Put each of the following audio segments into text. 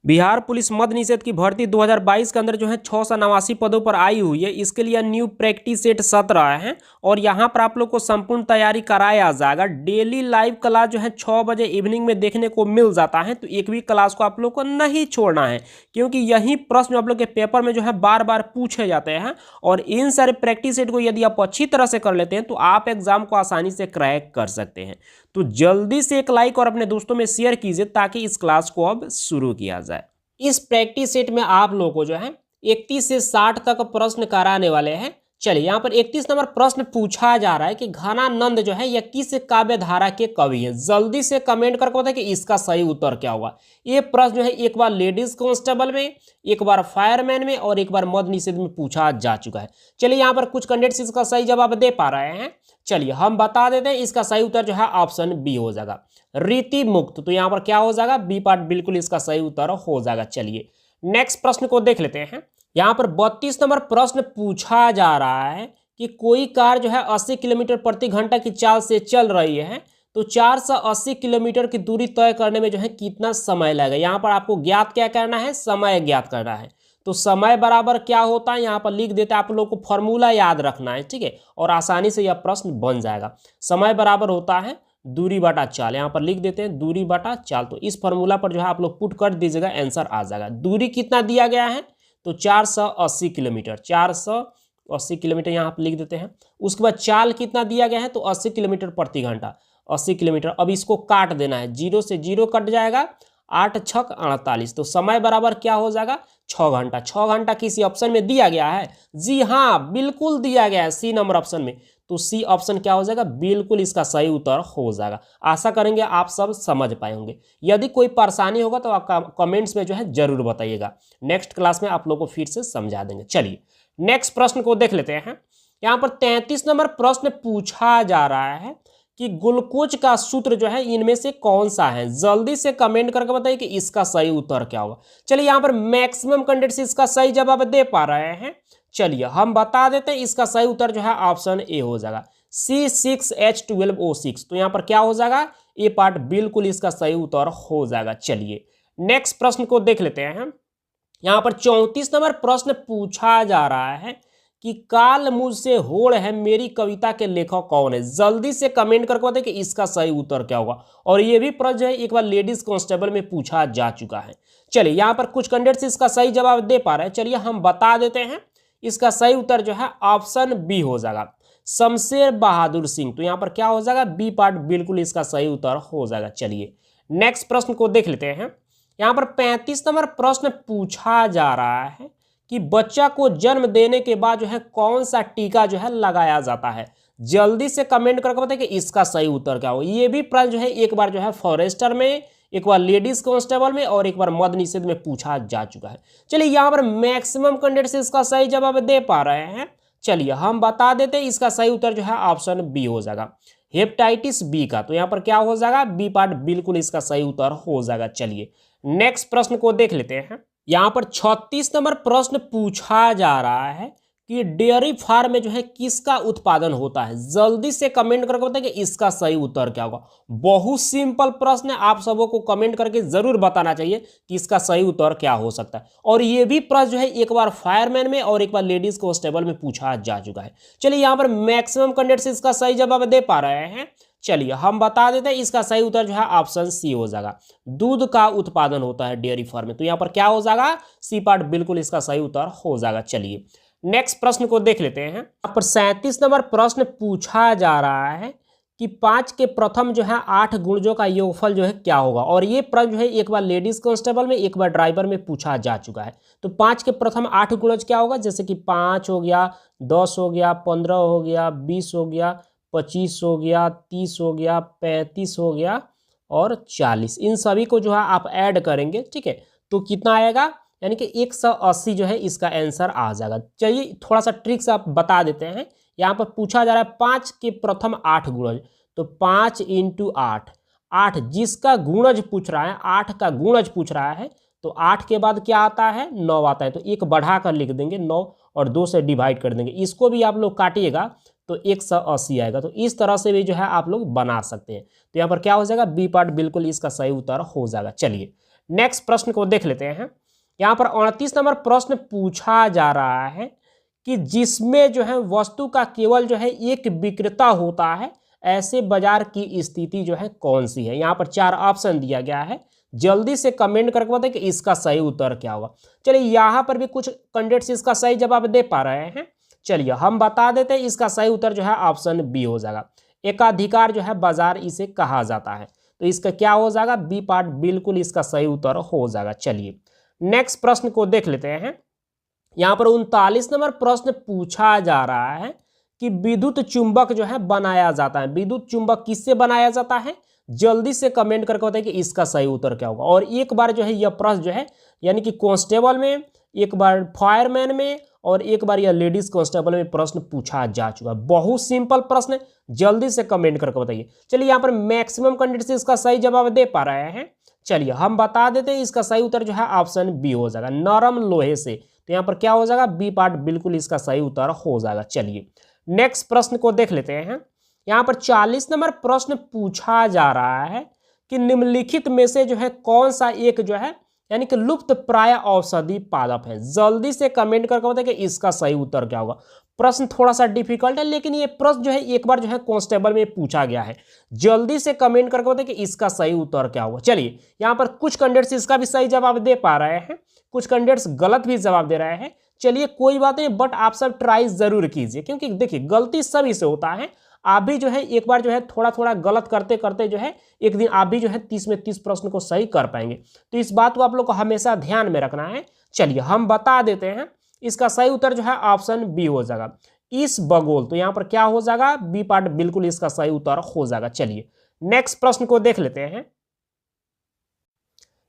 Bihar police मद्य निषेध की भर्ती 2022 के अंदर जो है 689 पदों पर आई हुई है। इसके लिए न्यू प्रैक्टिस सेट 17 है और यहाँ पर आप लोग को संपूर्ण तैयारी कराया जाएगा। डेली लाइव क्लास जो है 6 बजे इवनिंग में देखने को मिल जाता है, तो एक भी क्लास को आप लोग को नहीं छोड़ना है, क्योंकि यही प्रश्न आप लोग के पेपर में जो है बार बार पूछे जाते हैं। और इन सारे प्रैक्टिस सेट को यदि आप अच्छी तरह से कर लेते हैं तो आप एग्जाम को आसानी से क्रैक कर सकते हैं। तो जल्दी से एक लाइक और अपने दोस्तों में शेयर कीजिए ताकि इस क्लास को अब शुरू किया जाए। इस प्रैक्टिस सेट में आप लोगों को जो है 31 से 60 तक प्रश्न कराने वाले हैं। चलिए, यहाँ पर 31 नंबर प्रश्न पूछा जा रहा है कि घनानंद जो है यह किस काव्य धारा के कवि है। जल्दी से कमेंट करके बताएं कि इसका सही उत्तर क्या होगा। ये प्रश्न जो है एक बार लेडीज कांस्टेबल में, एक बार फायरमैन में और एक बार मद्य निषेध में पूछा जा चुका है। चलिए, यहाँ पर कुछ कैंडिडेट्स इसका सही जवाब दे पा रहे हैं। चलिए हम बता देते हैं, इसका सही उत्तर जो है ऑप्शन बी हो जाएगा, रीति मुक्त। तो यहाँ पर क्या हो जाएगा, बी पार्ट बिल्कुल इसका सही उत्तर हो जाएगा। चलिए नेक्स्ट प्रश्न को देख लेते हैं। यहाँ पर 32 नंबर प्रश्न पूछा जा रहा है कि कोई कार जो है 80 किलोमीटर प्रति घंटा की चाल से चल रही है, तो 480 किलोमीटर की दूरी तय करने में जो है कितना समय लगेगा। यहाँ पर आपको ज्ञात क्या करना है, समय ज्ञात करना है। तो समय बराबर क्या होता है, यहाँ पर लिख देते हैं, आप लोग को फॉर्मूला याद रखना है, ठीक है, और आसानी से यह प्रश्न बन जाएगा। समय बराबर होता है दूरी बटा चाल, यहाँ पर लिख देते हैं दूरी बटा चाल। तो इस फॉर्मूला पर जो है आप लोग पुट कर दीजिएगा, आंसर आ जाएगा। दूरी कितना दिया गया है, तो 480 किलोमीटर, 480 किलोमीटर यहाँ पर लिख देते हैं। उसके बाद चाल कितना दिया गया है, तो 80 किलोमीटर प्रति घंटा, 80 किलोमीटर। अब इसको काट देना है, 0 से 0 कट जाएगा, 8 छक 48। तो समय बराबर क्या हो जाएगा, 6 घंटा। 6 घंटा किसी ऑप्शन में दिया गया है, जी हाँ बिल्कुल दिया गया है सी नंबर ऑप्शन में। तो सी ऑप्शन क्या हो जाएगा, बिल्कुल इसका सही उत्तर हो जाएगा। आशा करेंगे आप सब समझ पाए होंगे। यदि कोई परेशानी होगा तो आप कमेंट्स में जो है जरूर बताइएगा, नेक्स्ट क्लास में आप लोगों को फिर से समझा देंगे। चलिए नेक्स्ट प्रश्न को देख लेते हैं। यहाँ पर 33 नंबर प्रश्न पूछा जा रहा है कि ग्लूकोज का सूत्र जो है इनमें से कौन सा है। जल्दी से कमेंट करके बताइए कि इसका सही उत्तर क्या होगा। चलिए, यहाँ पर मैक्सिमम कैंडिडेट्स इसका सही जवाब दे पा रहे हैं। चलिए हम बता देते हैं, इसका सही उत्तर जो है ऑप्शन ए हो जाएगा, C6H12O6। तो यहाँ पर क्या हो जाएगा, ए पार्ट बिल्कुल इसका सही उत्तर हो जाएगा। चलिए नेक्स्ट प्रश्न को देख लेते हैं। यहाँ पर 34 नंबर प्रश्न पूछा जा रहा है कि काल मुझसे होड़ है मेरी कविता के लेखक कौन है। जल्दी से कमेंट करके बताइए कि इसका सही उत्तर क्या होगा। और ये भी प्रश्न है एक बार लेडीज कांस्टेबल में पूछा जा चुका है। चलिए यहाँ पर कुछ कैंडिडेट्स इसका सही जवाब दे पा रहे हैं। चलिए हम बता देते हैं, इसका सही उत्तर जो है ऑप्शन बी हो जाएगा, शमशेर बहादुर सिंह। तो यहाँ पर क्या हो जाएगा, बी पार्ट बिल्कुल इसका सही उत्तर हो जाएगा। चलिए नेक्स्ट प्रश्न को देख लेते हैं। यहाँ पर 35 नंबर प्रश्न पूछा जा रहा है कि बच्चा को जन्म देने के बाद जो है कौन सा टीका जो है लगाया जाता है। जल्दी से कमेंट करके बताइए कि इसका सही उत्तर क्या होगा। ये भी प्रश्न जो है एक बार जो है फॉरेस्टर में, एक बार लेडीज कांस्टेबल में और एक बार मद्य निषेध में पूछा जा चुका है। चलिए यहाँ पर मैक्सिमम कैंडिडेट्स इसका सही जवाब दे पा रहे हैं। चलिए हम बता देते हैं, इसका सही उत्तर जो है ऑप्शन बी हो जाएगा, हेपेटाइटिस बी का। तो यहाँ पर क्या हो जाएगा, बी पार्ट बिल्कुल इसका सही उत्तर हो जाएगा। चलिए नेक्स्ट प्रश्न को देख लेते हैं। यहाँ पर 36 नंबर प्रश्न पूछा जा रहा है कि डेयरी फार्म में जो है किसका उत्पादन होता है। जल्दी से कमेंट करके बताइए कि इसका सही उत्तर क्या होगा। बहुत सिंपल प्रश्न है, आप सबों को कमेंट करके जरूर बताना चाहिए कि इसका सही उत्तर क्या हो सकता है। और ये भी प्रश्न जो है एक बार फायरमैन में और एक बार लेडीज कांस्टेबल में पूछा जा चुका है। चलिए यहाँ पर मैक्सिमम कैंडिडेट्स इसका सही जवाब दे पा रहे हैं। चलिए हम बता देते हैं, इसका सही उत्तर जो है ऑप्शन सी हो जाएगा, दूध का उत्पादन होता है डेयरी फार्म में। तो यहाँ पर क्या हो जाएगा, सी पार्ट बिल्कुल इसका सही उत्तर हो जाएगा। चलिए नेक्स्ट प्रश्न को देख लेते हैं। यहाँ पर 37 नंबर प्रश्न पूछा जा रहा है कि 5 के प्रथम जो है 8 गुणजों का योगफल जो है क्या होगा। और ये प्रश्न जो है एक बार लेडीज कांस्टेबल में, एक बार ड्राइवर में पूछा जा चुका है। तो 5 के प्रथम 8 गुणज क्या होगा, जैसे कि 5 हो गया, 10 हो गया, 15 हो गया, 20 हो गया, 25 हो गया, 30 हो गया, 35 हो गया और 40। इन सभी को जो है आप ऐड करेंगे, ठीक है, तो कितना आएगा, यानी कि 180 जो है इसका आंसर आ जाएगा। चलिए थोड़ा सा ट्रिक्स आप बता देते हैं। यहाँ पर पूछा जा रहा है 5 के प्रथम 8 गुणज, तो 5 × 8, 8 जिसका गुणज पूछ रहा है, 8 का गुणज पूछ रहा है, तो 8 के बाद क्या आता है, 9 आता है। तो एक बढ़ा कर लिख देंगे, 9 और 2 से डिवाइड कर देंगे। इसको भी आप लोग काटिएगा तो 180 आएगा। तो इस तरह से भी जो है आप लोग बना सकते हैं। तो यहाँ पर क्या हो जाएगा, बी पार्ट बिल्कुल इसका सही उत्तर हो जाएगा। चलिए नेक्स्ट प्रश्न को देख लेते हैं। यहाँ पर 38 नंबर प्रश्न पूछा जा रहा है कि जिसमें जो है वस्तु का केवल जो है एक विक्रेता होता है, ऐसे बाजार की स्थिति जो है कौन सी है। यहाँ पर 4 ऑप्शन दिया गया है, जल्दी से कमेंट करके बताएं कि इसका सही उत्तर क्या होगा। चलिए यहाँ पर भी कुछ कैंडिडेट्स इसका सही जवाब दे पा रहे हैं। चलिए हम बता देते हैं, इसका सही उत्तर जो है ऑप्शन बी हो जाएगा। एकाधिकार जो है बाजार इसे कहा जाता है, तो इसका क्या हो जाएगा, बी पार्ट बिल्कुल इसका सही उत्तर हो जाएगा। चलिए नेक्स्ट प्रश्न को देख लेते हैं। यहाँ पर 39 नंबर प्रश्न पूछा जा रहा है कि विद्युत चुंबक जो है बनाया जाता है, विद्युत चुंबक किससे बनाया जाता है। जल्दी से कमेंट करके बताइए कि इसका सही उत्तर क्या होगा। और एक बार जो है यह प्रश्न जो है यानी कि कांस्टेबल में, एक बार फायरमैन में और एक बार यह लेडीज कांस्टेबल में प्रश्न पूछा जा चुका है। बहुत सिंपल प्रश्न है, जल्दी से कमेंट करके बताइए। चलिए यहाँ पर मैक्सिमम कैंडिडेट्स इसका सही जवाब दे पा रहे हैं। चलिए हम बता देते हैं, इसका सही उत्तर जो है ऑप्शन बी हो जाएगा, नरम लोहे से। तो यहाँ पर क्या हो जाएगा, बी पार्ट बिल्कुल इसका सही उत्तर हो जाएगा। चलिए नेक्स्ट प्रश्न को देख लेते हैं। यहाँ पर 40 नंबर प्रश्न पूछा जा रहा है कि निम्नलिखित में से जो है कौन सा एक जो है यानी कि लुप्त प्राय औषधि पादप है। जल्दी से कमेंट करके बताइए कि इसका सही उत्तर क्या होगा। प्रश्न थोड़ा सा डिफिकल्ट है, लेकिन ये प्रश्न जो है एक बार जो है कांस्टेबल में पूछा गया है। जल्दी से कमेंट करके बताइए कि इसका सही उत्तर क्या होगा। चलिए यहाँ पर कुछ कैंडिडेट्स इसका भी सही जवाब दे पा रहे हैं, कुछ कैंडिडेट्स गलत भी जवाब दे रहे हैं। चलिए कोई बात नहीं, बट आप सब ट्राई जरूर कीजिए, क्योंकि देखिए गलती सभी से होता है। आप भी जो है एक बार जो है थोड़ा थोड़ा गलत करते करते जो है एक दिन आप भी जो है 30 में 30 प्रश्न को सही कर पाएंगे। तो इस बात को आप लोग को हमेशा ध्यान में रखना है। चलिए हम बता देते हैं, इसका सही उत्तर जो है ऑप्शन बी हो जाएगा, इस बगोल। तो यहाँ पर क्या हो जाएगा, बी पार्ट बिल्कुल इसका सही उत्तर हो जाएगा। चलिए नेक्स्ट प्रश्न को देख लेते हैं।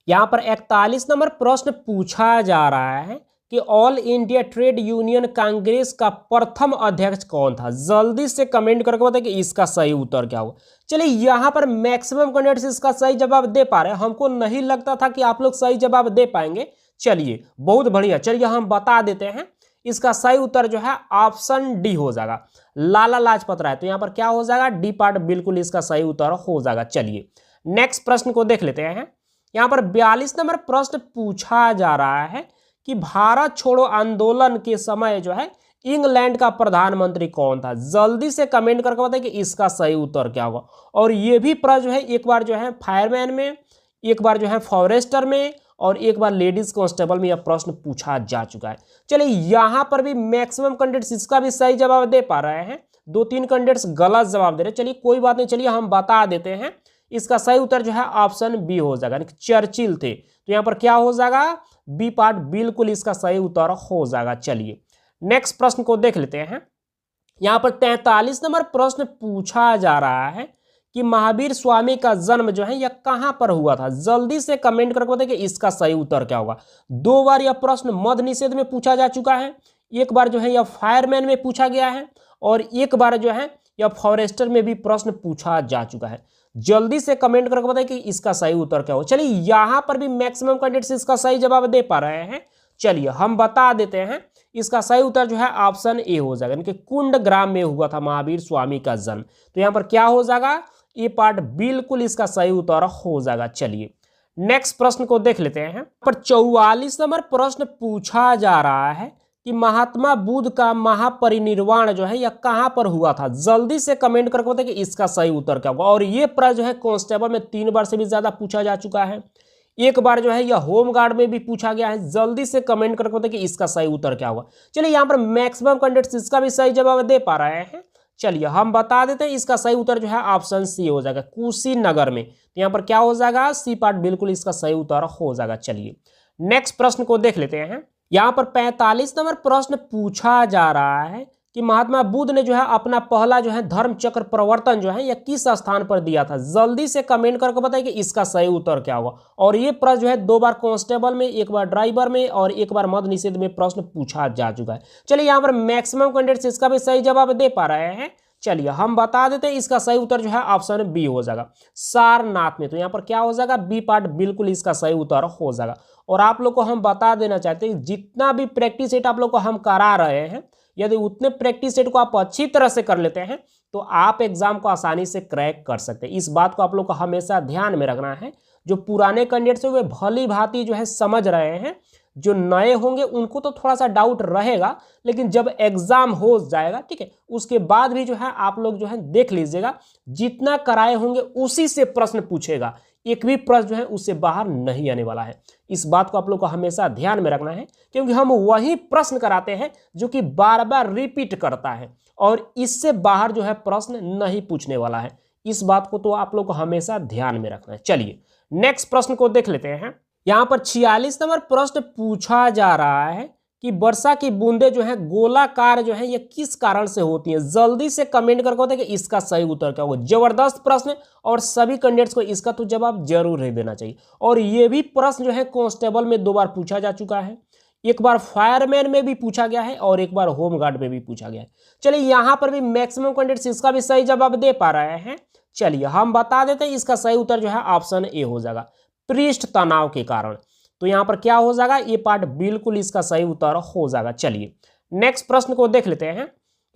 यहाँ पर 41 नंबर प्रश्न पूछा जा रहा है कि all India trade union Congress का प्रथम अध्यक्ष कौन था। जल्दी से कमेंट करके बताइए कि इसका सही उत्तर क्या होगा। चलिए यहाँ पर मैक्सिमम कैंडिडेट्स इसका सही जवाब दे पा रहे हैं। हमको नहीं लगता था कि आप लोग सही जवाब दे पाएंगे। चलिए बहुत बढ़िया, चलिए हम बता देते हैं, इसका सही उत्तर जो है ऑप्शन डी हो जाएगा, लाला लाजपत राय। तो यहाँ पर क्या हो जाएगा, डी पार्ट बिल्कुल इसका सही उत्तर हो जाएगा। चलिए नेक्स्ट प्रश्न को देख लेते हैं। यहाँ पर 42 नंबर प्रश्न पूछा जा रहा है कि भारत छोड़ो आंदोलन के समय जो है इंग्लैंड का प्रधानमंत्री कौन था। जल्दी से कमेंट करके बताइए कि इसका सही उत्तर क्या होगा। और ये भी प्रश्न जो है एक बार जो है फायरमैन में, एक बार जो है फॉरेस्टर में और एक बार लेडीज कांस्टेबल में यह प्रश्न पूछा जा चुका है। चलिए यहाँ पर भी मैक्सिमम कैंडिडेट्स इसका भी सही जवाब दे पा रहे हैं, 2-3 कैंडिडेट्स गलत जवाब दे रहे हैं। चलिए कोई बात नहीं, चलिए हम बता देते हैं, इसका सही उत्तर जो है ऑप्शन बी हो जाएगा, चर्चिल थे। तो यहाँ पर क्या हो जाएगा, बी पार्ट बिल्कुल इसका सही उत्तर हो जाएगा। चलिए नेक्स्ट प्रश्न को देख लेते हैं। यहाँ पर 43 नंबर प्रश्न पूछा जा रहा है कि महावीर स्वामी का जन्म जो है यह कहाँ पर हुआ था। जल्दी से कमेंट करके बताइए कि इसका सही उत्तर क्या होगा। 2 बार यह प्रश्न मद्य निषेध में पूछा जा चुका है, एक बार जो है यह फायरमैन में पूछा गया है और एक बार जो है यह फॉरेस्टर में भी प्रश्न पूछा जा चुका है। जल्दी से कमेंट करके बताइए कि इसका सही उत्तर क्या होगा। चलिए यहाँ पर भी मैक्सिमम कैंडिडेट्स इसका सही जवाब दे पा रहे हैं। चलिए हम बता देते हैं, इसका सही उत्तर जो है ऑप्शन ए हो जाएगा, यानी कि कुंड ग्राम में हुआ था महावीर स्वामी का जन्म। तो यहाँ पर क्या हो जाएगा, ये पार्ट बिल्कुल इसका सही उत्तर हो जाएगा। चलिए नेक्स्ट प्रश्न को देख लेते हैं। पर 44 नंबर प्रश्न पूछा जा रहा है कि महात्मा बुद्ध का महापरिनिर्वाण जो है यह कहाँ पर हुआ था। जल्दी से कमेंट करके बताइए कि इसका सही उत्तर क्या होगा। और ये प्रश्न जो है कांस्टेबल में 3 बार से भी ज्यादा पूछा जा चुका है, एक बार जो है यह होमगार्ड में भी पूछा गया है। जल्दी से कमेंट करके बताइए कि इसका सही उत्तर क्या होगा। चलिए यहाँ पर मैक्सिमम कैंडिडेट्स इसका भी सही जवाब दे पा रहे हैं। चलिए हम बता देते हैं, इसका सही उत्तर जो है ऑप्शन सी हो जाएगा, कुशीनगर में। तो यहाँ पर क्या हो जाएगा, सी पार्ट बिल्कुल इसका सही उत्तर हो जाएगा। चलिए नेक्स्ट प्रश्न को देख लेते हैं। यहाँ पर 45 नंबर प्रश्न पूछा जा रहा है कि महात्मा बुद्ध ने जो है अपना पहला जो है धर्म चक्र प्रवर्तन जो है यह किस स्थान पर दिया था। जल्दी से कमेंट करके बताइए कि इसका सही उत्तर क्या होगा। और ये प्रश्न जो है 2 बार कांस्टेबल में, एक बार ड्राइवर में और एक बार मद्य निषेध में प्रश्न पूछा जा चुका है। चलिए यहाँ पर मैक्सिमम कैंडिडेट्स इसका भी सही जवाब दे पा रहे हैं। चलिए हम बता देते हैं, इसका सही उत्तर जो है ऑप्शन बी हो जाएगा, सारनाथ में। तो यहाँ पर क्या हो जाएगा, बी पार्ट बिल्कुल इसका सही उत्तर हो जाएगा। और आप लोग को हम बता देना चाहते हैं, जितना भी प्रैक्टिस सेट आप लोग को हम करा रहे हैं, यदि उतने प्रैक्टिस सेट को आप अच्छी तरह से कर लेते हैं तो आप एग्जाम को आसानी से क्रैक कर सकते हैं। इस बात को आप लोग को हमेशा ध्यान में रखना है। जो पुराने कैंडिडेट्स हैं वे भली भांति जो है समझ रहे हैं, जो नए होंगे उनको तो थोड़ा सा डाउट रहेगा, लेकिन जब एग्जाम हो जाएगा, ठीक है, उसके बाद भी जो है आप लोग जो है देख लीजिएगा, जितना कराए होंगे उसी से प्रश्न पूछेगा, एक भी प्रश्न जो है उससे बाहर नहीं आने वाला है। इस बात को आप लोग को हमेशा ध्यान में रखना है, क्योंकि हम वही प्रश्न कराते हैं जो कि बार बार रिपीट करता है और इससे बाहर जो है प्रश्न नहीं पूछने वाला है। इस बात को तो आप लोग को हमेशा ध्यान में रखना है। चलिए नेक्स्ट प्रश्न को देख लेते हैं। यहाँ पर 46 नंबर प्रश्न पूछा जा रहा है कि वर्षा की बूंदें जो है गोलाकार जो है ये किस कारण से होती हैं। जल्दी से कमेंट करके होता है कि इसका सही उत्तर क्या होगा। जबरदस्त प्रश्न और सभी कैंडिडेट्स को इसका तो जवाब जरूर ही देना चाहिए। और ये भी प्रश्न जो है कांस्टेबल में 2 बार पूछा जा चुका है, एक बार फायरमैन में भी पूछा गया है और एक बार होमगार्ड में भी पूछा गया है। चलिए यहाँ पर भी मैक्सिमम कैंडिडेट्स इसका भी सही जवाब दे पा रहे हैं। चलिए हम बता देते हैं, इसका सही उत्तर जो है ऑप्शन ए हो जाएगा, पृष्ठ तनाव के कारण। तो यहाँ पर क्या हो जाएगा, ये पार्ट बिल्कुल इसका सही उत्तर हो जाएगा। चलिए नेक्स्ट प्रश्न को देख लेते हैं।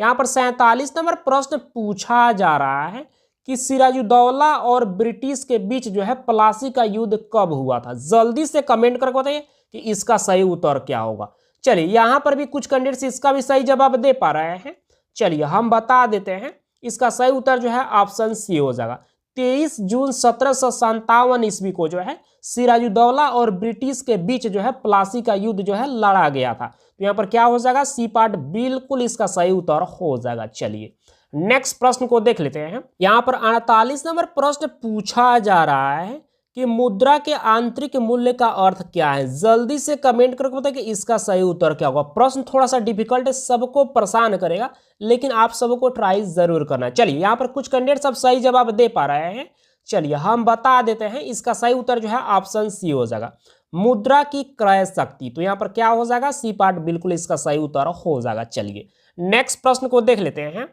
यहाँ पर 47 नंबर प्रश्न पूछा जा रहा है कि सिराजुद्दौला और ब्रिटिश के बीच जो है प्लासी का युद्ध कब हुआ था। जल्दी से कमेंट करके बताइए कि इसका सही उत्तर क्या होगा। चलिए यहाँ पर भी कुछ कैंडिडेट्स इसका भी सही जवाब दे पा रहे हैं। चलिए हम बता देते हैं, इसका सही उत्तर जो है ऑप्शन सी हो जाएगा। 23 जून 1757 ईस्वी को जो है सिराजुद्दौला और ब्रिटिश के बीच जो है प्लासी का युद्ध जो है लड़ा गया था। तो यहाँ पर क्या हो जाएगा, सी पार्ट बिल्कुल इसका सही उत्तर हो जाएगा। चलिए नेक्स्ट प्रश्न को देख लेते हैं। यहाँ पर 48 नंबर प्रश्न पूछा जा रहा है कि मुद्रा के आंतरिक मूल्य का अर्थ क्या है। जल्दी से कमेंट करके बताइए कि इसका सही उत्तर क्या होगा। प्रश्न थोड़ा सा डिफिकल्ट है, सबको परेशान करेगा, लेकिन आप सबको ट्राई जरूर करना है। चलिए यहाँ पर कुछ कैंडिडेट सब सही जवाब दे पा रहे हैं। चलिए हम बता देते हैं, इसका सही उत्तर जो है ऑप्शन सी हो जाएगा, मुद्रा की क्रय शक्ति। तो यहाँ पर क्या हो जाएगा, सी पार्ट बिल्कुल इसका सही उत्तर हो जाएगा। चलिए नेक्स्ट प्रश्न को देख लेते हैं।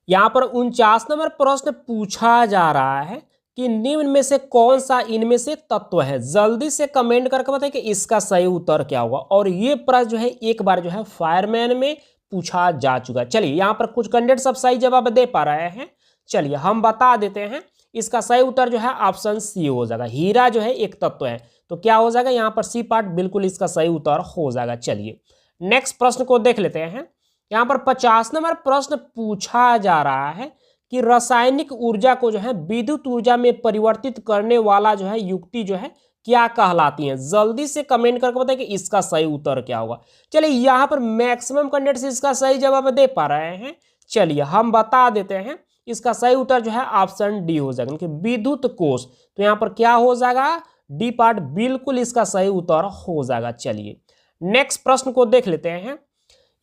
यहाँ पर 49 नंबर प्रश्न पूछा जा रहा है कि निम्न में से कौन सा इनमें से तत्व है। जल्दी से कमेंट करके बताइए कि इसका सही उत्तर क्या होगा। और ये प्रश्न जो है एक बार जो है फायरमैन में पूछा जा चुका है। चलिए यहाँ पर कुछ कैंडिडेट सब सही जवाब दे पा रहे हैं। चलिए हम बता देते हैं, इसका सही उत्तर जो है ऑप्शन सी हो जाएगा, हीरा जो है एक तत्व है। तो क्या हो जाएगा, यहाँ पर सी पार्ट बिल्कुल इसका सही उत्तर हो जाएगा। चलिए नेक्स्ट प्रश्न को देख लेते हैं। यहाँ पर 50 नंबर प्रश्न पूछा जा रहा है कि रासायनिक ऊर्जा को जो है विद्युत ऊर्जा में परिवर्तित करने वाला जो है युक्ति जो है क्या कहलाती है। जल्दी से कमेंट करके बताइए कि इसका सही उत्तर क्या होगा। चलिए यहाँ पर मैक्सिमम कैंडिडेट्स इसका सही जवाब दे पा रहे हैं। चलिए हम बता देते हैं, इसका सही उत्तर जो है ऑप्शन डी हो जाएगा, कि विद्युत कोष। तो यहाँ पर क्या हो जाएगा, डी पार्ट बिल्कुल इसका सही उत्तर हो जाएगा। चलिए नेक्स्ट प्रश्न को देख लेते हैं।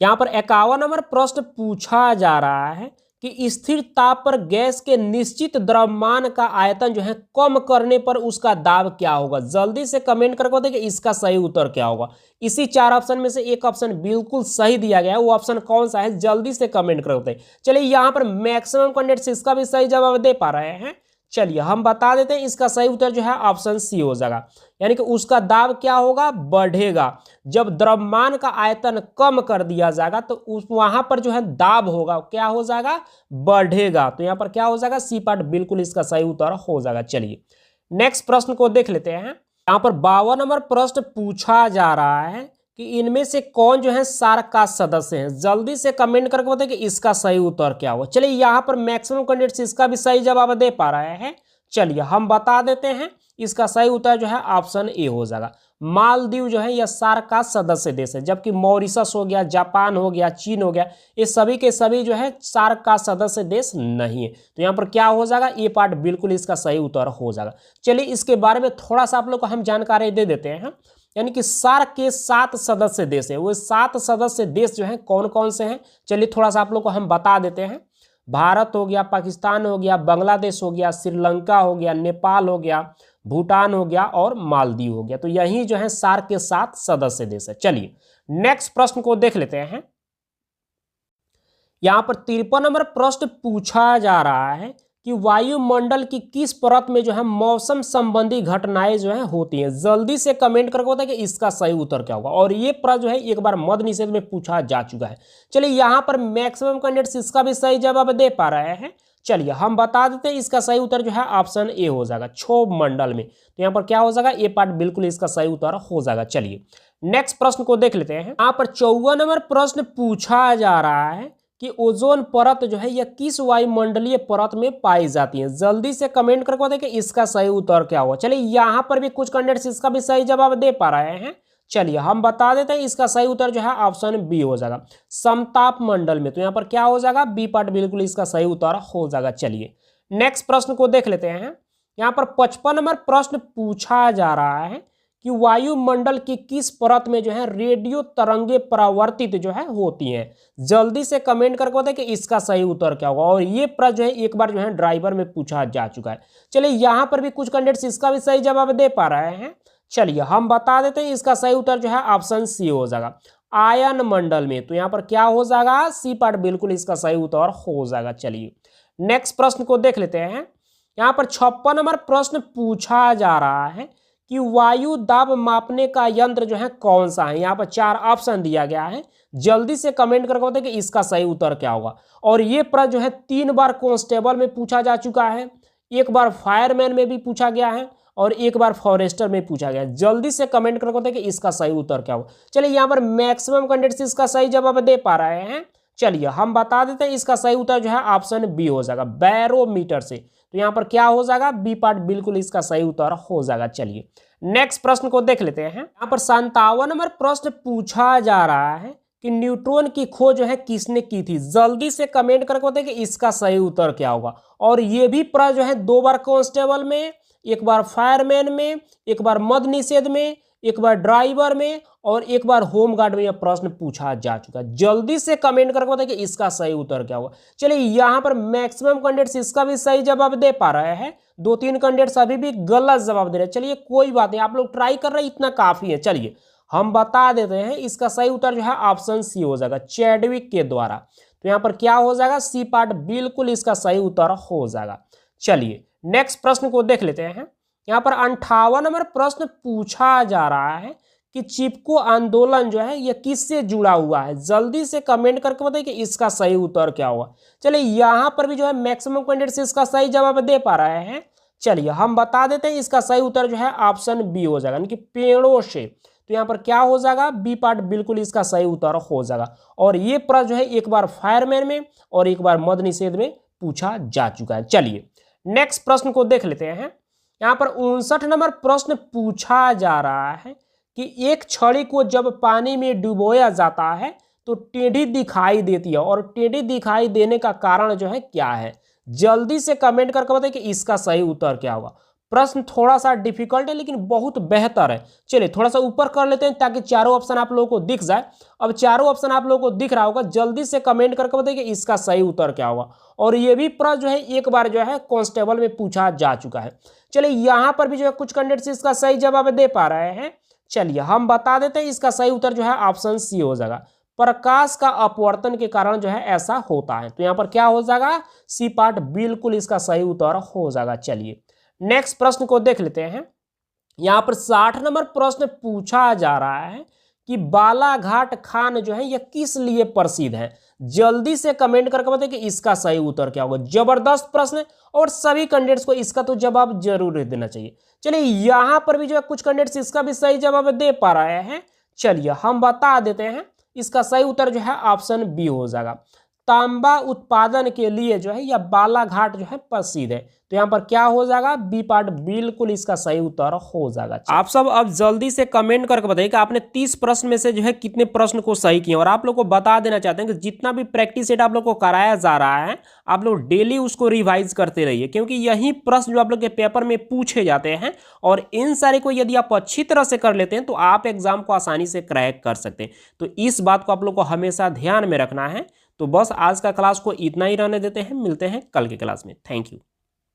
यहाँ पर 51 नंबर प्रश्न पूछा जा रहा है कि स्थिर ताप पर गैस के निश्चित द्रव्यमान का आयतन जो है कम करने पर उसका दाब क्या होगा। जल्दी से कमेंट करके बताइए कि इसका सही उत्तर क्या होगा। इसी 4 ऑप्शन में से एक ऑप्शन बिल्कुल सही दिया गया है, वो ऑप्शन कौन सा है जल्दी से कमेंट करके बताइए। चलिए यहाँ पर मैक्सिमम कैंडिडेट्स इसका भी सही जवाब दे पा रहे हैं। चलिए हम बता देते हैं, इसका सही उत्तर जो है ऑप्शन सी हो जाएगा, यानी कि उसका दाब क्या होगा, बढ़ेगा। जब द्रव्यमान का आयतन कम कर दिया जाएगा तो उस वहां पर जो है दाब होगा, क्या हो जाएगा, बढ़ेगा। तो यहाँ पर क्या हो जाएगा, सी पार्ट बिल्कुल इसका सही उत्तर हो जाएगा। चलिए नेक्स्ट प्रश्न को देख लेते हैं। यहाँ पर 52 नंबर प्रश्न पूछा जा रहा है कि इनमें से कौन जो है सार्क का सदस्य है। जल्दी से कमेंट करके बताइए कि इसका सही उत्तर क्या होगा। चलिए यहाँ पर मैक्सिमम कैंडिडेट्स इसका भी सही जवाब दे पा रहे हैं। चलिए हम बता देते हैं, इसका सही उत्तर जो है ऑप्शन ए हो जाएगा, मालदीव जो है यह सार्क का सदस्य देश है, जबकि मॉरिशस हो गया, जापान हो गया, चीन हो गया, ये सभी के सभी जो है सार्क का सदस्य देश नहीं है। तो यहाँ पर क्या हो जाएगा, ये पार्ट बिल्कुल इसका सही उत्तर हो जाएगा। चलिए इसके बारे में थोड़ा सा आप लोग को हम जानकारी दे देते हैं। यानी कि सार्क के 7 सदस्य देश है, वो 7 सदस्य देश जो है कौन कौन से हैं, चलिए थोड़ा सा आप लोग को हम बता देते हैं। भारत हो गया, पाकिस्तान हो गया, बांग्लादेश हो गया, श्रीलंका हो गया, नेपाल हो गया, भूटान हो गया और मालदीव हो गया। तो यही जो है सार्क के 7 सदस्य देश है। चलिए नेक्स्ट प्रश्न को देख लेते हैं। यहां पर 53 नंबर प्रश्न पूछा जा रहा है कि वायुमंडल की किस परत में जो है मौसम संबंधी घटनाएं जो है होती हैं। जल्दी से कमेंट करके बताइए कि इसका सही उत्तर क्या होगा। और ये प्रश्न जो है एक बार मध्य निषेध में पूछा जा चुका है। चलिए यहाँ पर मैक्सिमम कैंडिडेट्स इसका भी सही जवाब दे पा रहे हैं। चलिए हम बता देते हैं, इसका सही उत्तर जो है ऑप्शन ए हो जाएगा, क्षोभ मंडल में। तो यहाँ पर क्या हो जाएगा, ए पार्ट बिल्कुल इसका सही उत्तर हो जाएगा। चलिए नेक्स्ट प्रश्न को देख लेते हैं। यहाँ पर 54 नंबर प्रश्न पूछा जा रहा है कि ओजोन परत जो है यह किस वायुमंडलीय परत में पाई जाती है। जल्दी से कमेंट करके बताइए कि इसका सही उत्तर क्या होगा। चलिए यहाँ पर भी कुछ कैंडिडेट्स इसका भी सही जवाब दे पा रहे हैं। चलिए हम बता देते हैं, इसका सही उत्तर जो है ऑप्शन बी हो जाएगा, समताप मंडल में। तो यहाँ पर क्या हो जाएगा, बी पार्ट बिल्कुल इसका सही उत्तर हो जाएगा। चलिए नेक्स्ट प्रश्न को देख लेते हैं। यहाँ पर 55 नंबर प्रश्न पूछा जा रहा है कि वायुमंडल की किस परत में जो है रेडियो तरंगे परावर्तित जो है होती हैं। जल्दी से कमेंट करके बताएं कि इसका सही उत्तर क्या होगा। और ये प्रश्न जो है एक बार जो है ड्राइवर में पूछा जा चुका है। चलिए यहाँ पर भी कुछ कैंडिडेट्स इसका भी सही जवाब दे पा रहे हैं। चलिए हम बता देते हैं, इसका सही उत्तर जो है ऑप्शन सी हो जाएगा, आयन मंडल में। तो यहाँ पर क्या हो जाएगा, सी पार्ट बिल्कुल इसका सही उत्तर हो जाएगा। चलिए नेक्स्ट प्रश्न को देख लेते हैं। यहाँ पर 56 नंबर प्रश्न पूछा जा रहा है कि वायु दाब मापने का यंत्र जो है कौन सा है। यहाँ पर 4 ऑप्शन दिया गया है। जल्दी से कमेंट करके बताइए कि इसका सही उत्तर क्या होगा। और ये प्रश्न जो है 3 बार कांस्टेबल में पूछा जा चुका है, एक बार फायरमैन में भी पूछा गया है और एक बार फॉरेस्टर में पूछा गया है। जल्दी से कमेंट करके बताइए कि इसका सही उत्तर क्या होगा। चलिए यहाँ पर मैक्सिमम कैंडिडेट्स इसका सही जवाब दे पा रहे हैं। चलिए हम बता देते हैं, इसका सही उत्तर जो है ऑप्शन बी हो जाएगा, बैरोमीटर से। तो यहाँ पर क्या हो जाएगा, बी पार्ट बिल्कुल इसका सही उत्तर हो जाएगा। चलिए नेक्स्ट प्रश्न को देख लेते हैं। यहाँ पर 57 नंबर प्रश्न पूछा जा रहा है कि न्यूट्रॉन की खोज जो है किसने की थी। जल्दी से कमेंट करके बताइए कि इसका सही उत्तर क्या होगा। और ये भी प्रश्न जो है 2 बार कांस्टेबल में, एक बार फायरमैन में, एक बार मद निषेध में, एक बार ड्राइवर में और एक बार होमगार्ड में यह प्रश्न पूछा जा चुका है। जल्दी से कमेंट करके बताइए कि इसका सही उत्तर क्या होगा। चलिए यहाँ पर मैक्सिमम कैंडिडेट्स इसका भी सही जवाब दे पा रहे हैं, 2-3 कैंडिडेट्स अभी भी गलत जवाब दे रहे हैं। चलिए कोई बात नहीं, आप लोग ट्राई कर रहे हैं, इतना काफी है। चलिए हम बता देते हैं, इसका सही उत्तर जो है ऑप्शन सी हो जाएगा, चैडविक के द्वारा। तो यहाँ पर क्या हो जाएगा, सी पार्ट बिल्कुल इसका सही उत्तर हो जाएगा। चलिए नेक्स्ट प्रश्न को देख लेते हैं। यहाँ पर 58 नंबर प्रश्न पूछा जा रहा है कि चिपको आंदोलन जो है यह किससे जुड़ा हुआ है। जल्दी से कमेंट करके बताइए कि इसका सही उत्तर क्या होगा। चलिए यहाँ पर भी जो है मैक्सिमम कैंडिडेट्स इसका सही जवाब दे पा रहे हैं। चलिए हम बता देते हैं, इसका सही उत्तर जो है ऑप्शन बी हो जाएगा, यानी कि पेड़ों से। तो यहाँ पर क्या हो जाएगा, बी पार्ट बिल्कुल इसका सही उत्तर हो जाएगा। और ये प्रश्न जो है एक बार फायरमैन में और एक बार मद निषेध में पूछा जा चुका है। चलिए नेक्स्ट प्रश्न को देख लेते हैं। यहाँ पर 59 नंबर प्रश्न पूछा जा रहा है कि एक छड़ी को जब पानी में डुबोया जाता है तो टेढ़ी दिखाई देती है, और टेढ़ी दिखाई देने का कारण जो है क्या है। जल्दी से कमेंट करके बताइए कि इसका सही उत्तर क्या होगा। प्रश्न थोड़ा सा डिफिकल्ट है लेकिन बहुत बेहतर है। चलिए थोड़ा सा ऊपर कर लेते हैं ताकि चारों ऑप्शन आप लोगों को दिख जाए। अब चारों ऑप्शन आप लोगों को दिख रहा होगा, जल्दी से कमेंट करके बताइए कि इसका सही उत्तर क्या होगा। और ये भी प्रश्न जो है एक बार जो है कांस्टेबल में पूछा जा चुका है। चलिए यहाँ पर भी जो है कुछ कैंडिडेट्स इसका सही जवाब दे पा रहे हैं। चलिए हम बता देते हैं, इसका सही उत्तर जो है ऑप्शन सी हो जाएगा, प्रकाश का अपवर्तन के कारण जो है ऐसा होता है। तो यहाँ पर क्या हो जाएगा, सी पार्ट बिल्कुल इसका सही उत्तर हो जाएगा। चलिए नेक्स्ट प्रश्न को देख लेते हैं। यहाँ पर 60 नंबर प्रश्न पूछा जा रहा है कि बालाघाट खान जो है यह किस लिए प्रसिद्ध है। जल्दी से कमेंट करके बताइए कि इसका सही उत्तर क्या होगा। जबरदस्त प्रश्न है और सभी कैंडिडेट्स को इसका तो जवाब जरूर देना चाहिए। चलिए यहाँ पर भी जो है कुछ कैंडिडेट्स इसका भी सही जवाब दे पा रहे हैं। चलिए हम बता देते हैं, इसका सही उत्तर जो है ऑप्शन बी हो जाएगा, तांबा उत्पादन के लिए जो है यह बालाघाट जो है प्रसिद्ध है। तो यहाँ पर क्या हो जाएगा, बी पार्ट बिल्कुल इसका सही उत्तर हो जाएगा। आप सब अब जल्दी से कमेंट करके बताइए कि आपने 30 प्रश्न में से जो है कितने प्रश्न को सही किए। और आप लोग को बता देना चाहते हैं कि जितना भी प्रैक्टिस सेट आप लोग को कराया जा रहा है, आप लोग डेली उसको रिवाइज करते रहिए, क्योंकि यही प्रश्न जो आप लोग के पेपर में पूछे जाते हैं। और इन सारे को यदि आप अच्छी तरह से कर लेते हैं तो आप एग्जाम को आसानी से क्रैक कर सकते हैं। तो इस बात को आप लोग को हमेशा ध्यान में रखना है। तो बस आज का क्लास को इतना ही रहने देते हैं, मिलते हैं कल के क्लास में। Thank you.